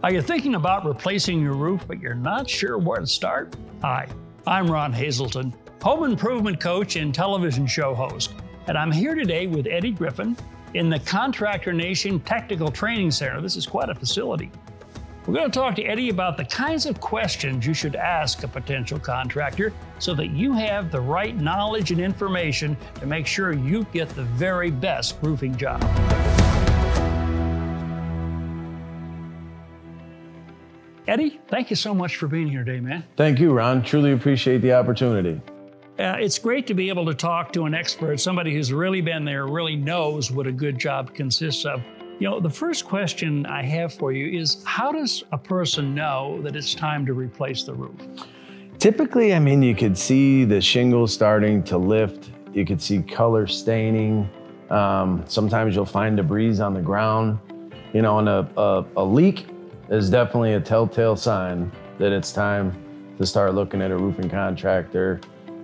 Are you thinking about replacing your roof, but you're not sure where to start? Hi, I'm Ron Hazelton, home improvement coach and television show host, and I'm here today with Eddie Griffin in the Contractor Nation Technical Training Center. This is quite a facility. We're going to talk to Eddie about the kinds of questions you should ask a potential contractor so that you have the right knowledge and information to make sure you get the very best roofing job. Eddie, thank you so much for being here today, man. Thank you, Ron. Truly appreciate the opportunity. It's great to be able to talk to an expert, somebody who's really been there, really knows what a good job consists of. You know, the first question I have for you is, how does a person know that it's time to replace the roof? Typically, you could see the shingles starting to lift. You could see color staining. Sometimes you'll find debris on the ground. You know, and a leak is definitely a telltale sign that it's time to start looking at a roofing contractor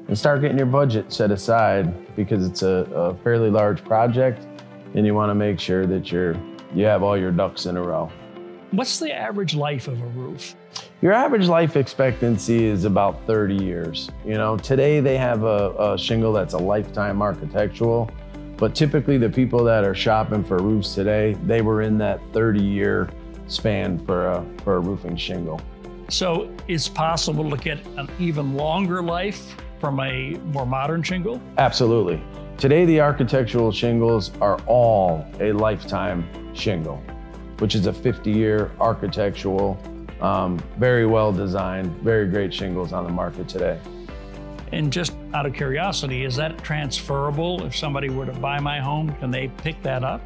and start getting your budget set aside, because it's a fairly large project and you want to make sure that you have all your ducks in a row. What's the average life of a roof? Your average life expectancy is about 30 years. You know, today they have a shingle that's a lifetime architectural, but typically the people that are shopping for roofs today, they were in that 30-year span for a roofing shingle. So it's possible to get an even longer life from a more modern shingle? Absolutely. Today, the architectural shingles are all a lifetime shingle, which is a 50-year architectural, very well designed, very great shingles on the market today. And just out of curiosity, is that transferable? If somebody were to buy my home, can they pick that up?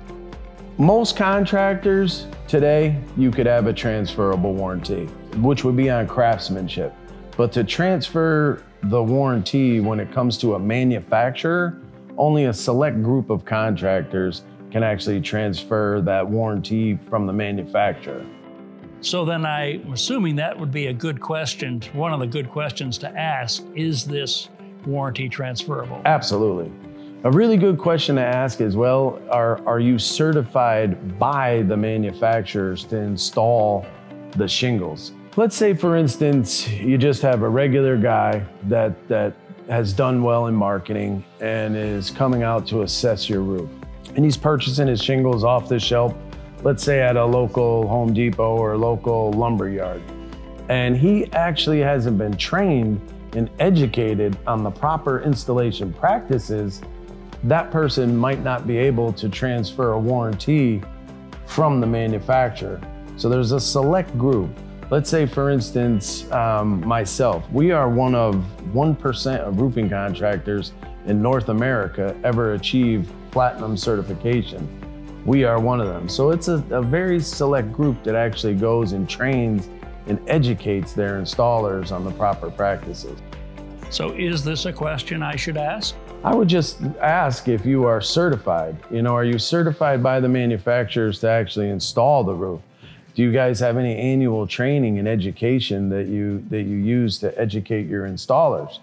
Most contractors today, you could have a transferable warranty, which would be on craftsmanship. But to transfer the warranty when it comes to a manufacturer, only a select group of contractors can actually transfer that warranty from the manufacturer. So then I'm assuming that would be a good question, one of the good questions to ask, is this warranty transferable? Absolutely. A really good question to ask is, well, are you certified by the manufacturers to install the shingles? Let's say, for instance, you just have a regular guy that has done well in marketing and is coming out to assess your roof. And he's purchasing his shingles off the shelf, let's say at a local Home Depot or a local lumber yard. And he actually hasn't been trained and educated on the proper installation practices. That person might not be able to transfer a warranty from the manufacturer. So there's a select group. Let's say, for instance, myself, we are one of 1% of roofing contractors in North America ever achieve platinum certification. We are one of them. So it's a very select group that actually goes and trains and educates their installers on the proper practices. So is this a question I should ask? I would just ask if you are certified. You know, are you certified by the manufacturers to actually install the roof? Do you guys have any annual training and education that you use to educate your installers?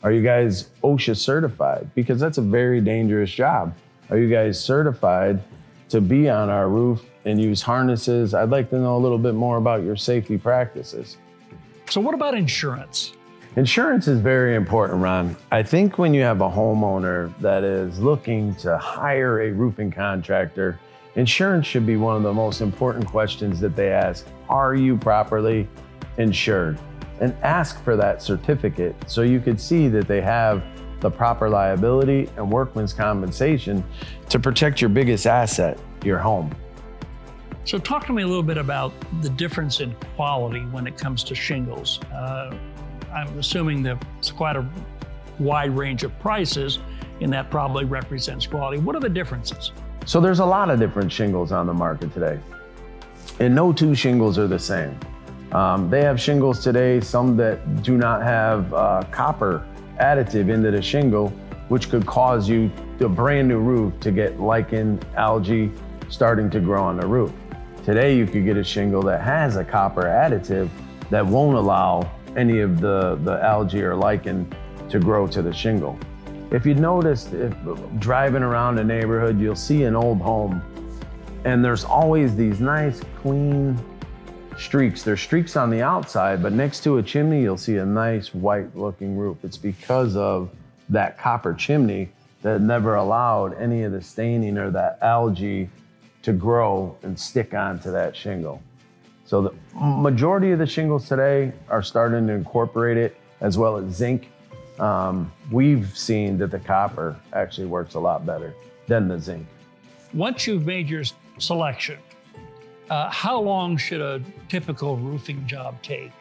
Are you guys OSHA certified? Because that's a very dangerous job. Are you guys certified to be on our roof and use harnesses? I'd like to know a little bit more about your safety practices. So what about insurance? Insurance is very important, Ron. I think when you have a homeowner that is looking to hire a roofing contractor, insurance should be one of the most important questions that they ask. Are you properly insured? And ask for that certificate so you could see that they have the proper liability and workman's compensation to protect your biggest asset, your home. So talk to me a little bit about the difference in quality when it comes to shingles. I'm assuming that it's quite a wide range of prices, and that probably represents quality. What are the differences? So there's a lot of different shingles on the market today, and no two shingles are the same. They have shingles today, some that do not have copper additive into the shingle, which could cause you, a brand new roof, to get lichen, algae starting to grow on the roof. Today you could get a shingle that has a copper additive that won't allow any of the algae or lichen to grow to the shingle. If you noticed, if driving around a neighborhood, you'll see an old home and there's always these nice, clean, streaks. There's streaks on the outside, but next to a chimney, you'll see a nice white looking roof. It's because of that copper chimney that never allowed any of the staining or that algae to grow and stick onto that shingle. So the majority of the shingles today are starting to incorporate it, as well as zinc. We've seen that the copper actually works a lot better than the zinc. Once you've made your selection, how long should a typical roofing job take?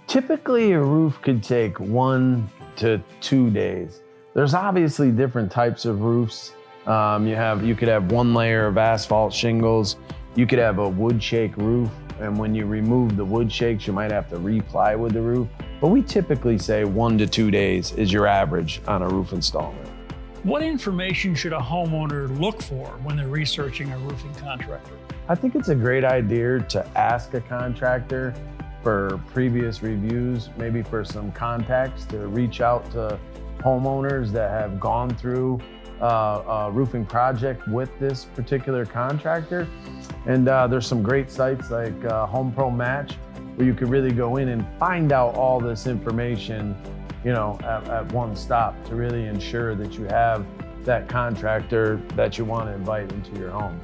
Typically, a roof could take 1 to 2 days. There's obviously different types of roofs. You could have one layer of asphalt shingles. You could have a wood shake roof, and when you remove the wood shakes, you might have to re-ply the roof. But we typically say 1 to 2 days is your average on a roof installment. What information should a homeowner look for when they're researching a roofing contractor? I think it's a great idea to ask a contractor for previous reviews, maybe for some contacts, to reach out to homeowners that have gone through a roofing project with this particular contractor. And there's some great sites like Home Pro Match, where you could really go in and find out all this information, at one stop, to really ensure that you have that contractor that you want to invite into your home.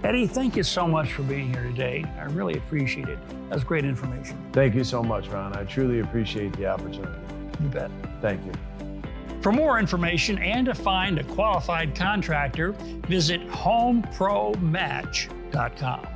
Eddie, thank you so much for being here today. I really appreciate it. That's great information. Thank you so much, Ron. I truly appreciate the opportunity. You bet. Thank you. For more information and to find a qualified contractor, visit homepromatch.com.